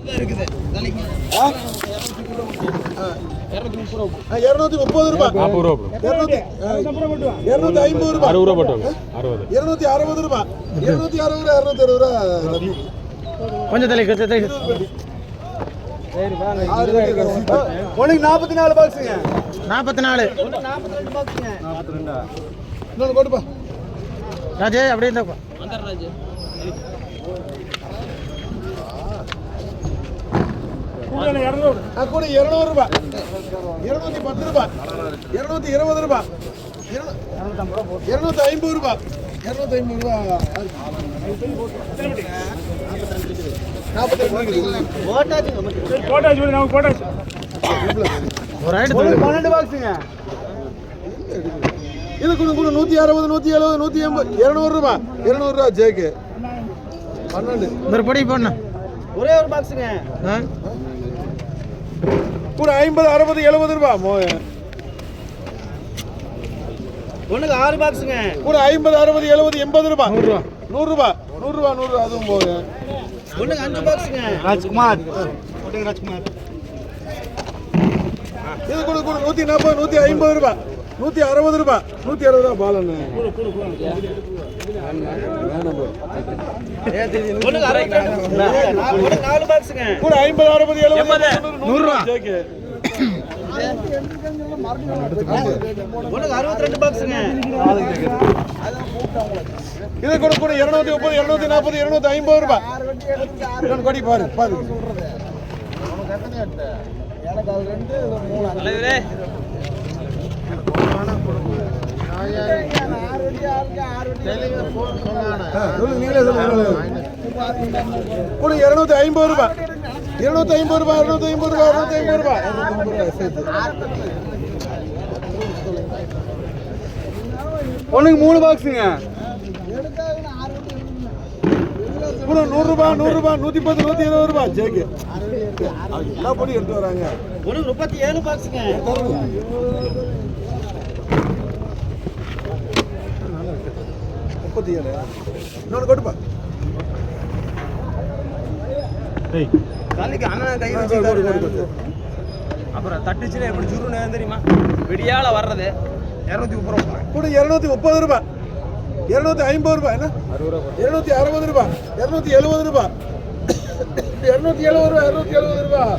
230 ரூபாய், 250 ரூபாய், 60 ரூபாய் போட்டுவாங்க. 260 ரூபாய், 260 ரூபாய், 260 ரூபாய். கொஞ்சம் தலை உனக்கு 44 பாக்ஸுங்க. 44 42 பாக்ஸுங்க. 42 இன்னொன்று கொடுப்பா ராஜே. அப்படியே இருந்தாப்பா ராஜே. கூட 200 ரூபாய், 210 ரூபாய், 220 ரூபாய், 250 ரூபாய், 250 ரூபாய். 12 பாக்ஸுங்க. இது கூட 160, 170, 180, 200 ரூபாய், 200 ரூபாய் ஜேக்கு. 12 ஒரு பொடி போடணும். ஒரே ஒரு பாக்ஸுங்க. கூட 50, 60, 70 ரூபாய். ஒண்ணுக்கு 6 பாக்ஸுங்க. கூட 50, 60, 70, 80 ரூபாய். 100 ரூபாய், 100 ரூபாய், 100 ரூபாய், 100 ரூபாய். அதுவும் போகுது. ஒண்ணுக்கு 5 பாக்ஸுங்க. ராஜ்குமார் ராஜ்குமார். இது கூட 140, 150 ரூபாய், 160 ரூபாய், 160 ரூபாய். பாலன் ஒண்ணுக்கு 4 பாக்ஸுங்க. கூட 50, 60, 70, 100 ரூபாய். ஒண்ணுக்கு 62 பாக்ஸுங்க. இது கூட 230, 240, 250 ரூபாய். கொடி பாரு பாரு. கூட 250 ரூபாய், 250 ரூபாய், 250 ரூபாய், 250 ரூபாய். ஒண்ணுக்கு 3 பாக்ஸுங்க. கூட 100 ரூபாய், 100 ரூபாய், 110, 120 ரூபாய் ஜேக்கு. எல்லா பொடியும் எடுத்து வராங்க. ஒண்ணுக்கு 37 பாக்ஸுங்க. 37 இன்னொன்று கொடுப்பா. அப்புறம் தட்டுச்சுன்னா எப்படி சுருன்னு தெரியுமா? விடியால வர்றது 230 ரூபாய். கூட 230 ரூபாய், 250 ரூபாய், என்ன 260 ரூபாய், 270 ரூபாய், 270 ரூபாய், 270 ரூபாய்.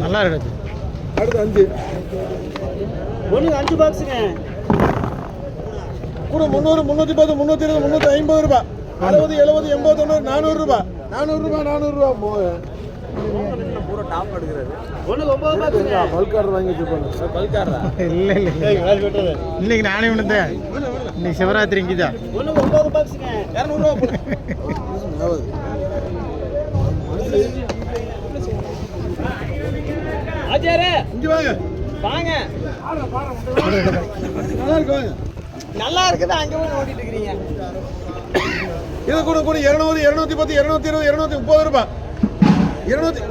நல்லா இருக்கு. அடுத்து 5 ஒண்ணுக்கு 5 பாக்ஸுங்க. கூட 300, 310, 320, 350 ரூபாய், 60, 70, 80, 400 ரூபாய், 400 ரூபாய், 400 ரூபாய். பூரா டாப் எடுக்கிறாரு. ஒண்ணுக்கு 9 பாக்ஸுங்க. பல்கார் வாங்கி வச்சிருப்பாங்க. பல்காரா? இல்ல இன்னைக்கு நானே விழுந்தேன். இன்னைக்கு சிவராத்திரி இங்கதான். ஒண்ணுக்கு 9 பாக்ஸுங்க. 200 ரூபாய். ஆச்சாரே இங்க வாங்க வாங்க. நல்லா இருக்கு வாங்க. நல்லா இருக்குது. அங்க போய் ஓடிட்டு இருக்கீங்க. இது கூட 200, 210, 220, 230 ரூபாய், 240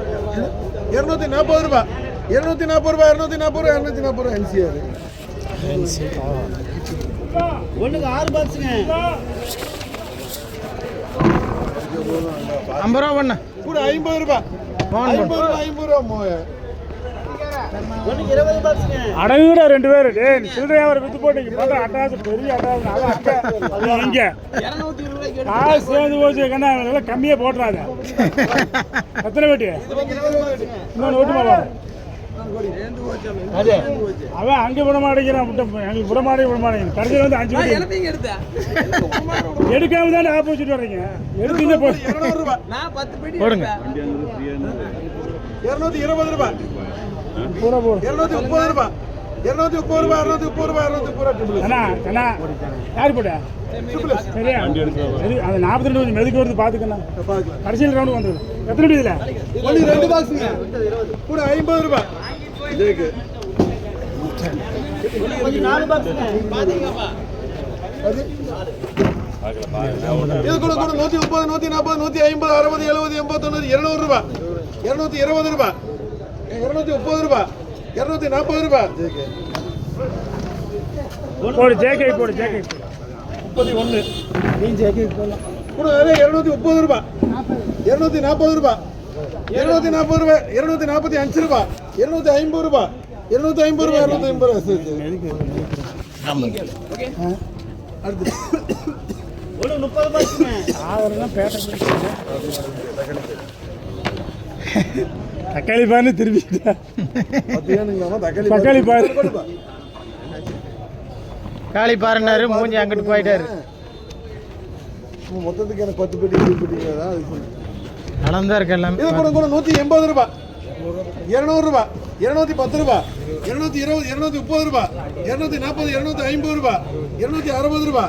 ரூபாய், 240 ரூபாய், 240 ரூபாய், 240 ரூபாய். NCR ஒண்ணுக்கு 6 பாக்ஸுங்க. 50 ரூபா பண்ண. கூட 50 ரூபாய், 50 ரூபாய், 50 ரூபாய். ஒண்ணுக்கு 20 பாக்ஸுங்க. அடங்குடா 2 பேர். டேய் சில்லறையா ஒரு வித்து போட்டீங்க. பார்த்தா அட்டாஸ் பெரிய அட்டாஸ். அது அங்க இங்க 220 ரூபாய்க்கு காசு சேர்ந்து போச்சு. கண்ணா விலை கம்மியா போட்றாத. எத்தனை வெட்டி? இன்னொன்று ஓட்டுமா பாரு. அவன் அங்கே விட மாட்டேங்கிறான். எங்களுக்கு விட மாட்டேங்கிறான். கடைசியில் வந்து 5 வெட்டி எடுக்காம தானே ஆப்போசிட் வர்றீங்க. எடுத்தீங்க போய் 200 ரூபாய். போடுங்க. 220 ரூபாய், பூரா போடு. 230 ரூபாய், 230 ரூபாய், 230 ரூபாய், 230 ரூபாய். அண்ணா அண்ணா யார் போட்டா? சரியா சரி. அந்த 42 கொஞ்சம் மெதுக்கு வருது பார்த்துக்கண்ணா. கடைசியில் ரவுண்டு வந்தது. எத்தனை இதில்? ஒன்று 2 பாக்ஸுங்க. கூட 50 ரூபாய். இதுக்கு 4 பாக்ஸுங்க. இது கூட 130, 140, 150, 60, 70, 80, 90, 200 ரூபாய், 220 ரூபாய், 230 ரூபாய், 240 ரூபாய். போடு ஜேகே போடு. ஜேகே 31 நீ ஜேகே போடலாம். கூட 230 ரூபா 240 ரூபா 240 ரூபா 245 ரூபா 250 ரூபா 250 ரூபா 250 ரூபா சரி அடுத்து தக்காளி பாருன்னு திரும்பிட்டா தக்காளி தக்காளி பாரு காளி பாருன்னாரு மூஞ்சி அங்கிட்டு போயிட்டாரு. மொத்தத்துக்கு எனக்கு 10 பெட்டி 20 பெட்டி தான் நடந்தா இருக்கு எல்லாமே. இது கூட 180 ரூபா 200 ரூபா 210 ரூபா 220 230 ரூபா 240 250 ரூபா 260 ரூபா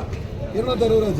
260 ரூபா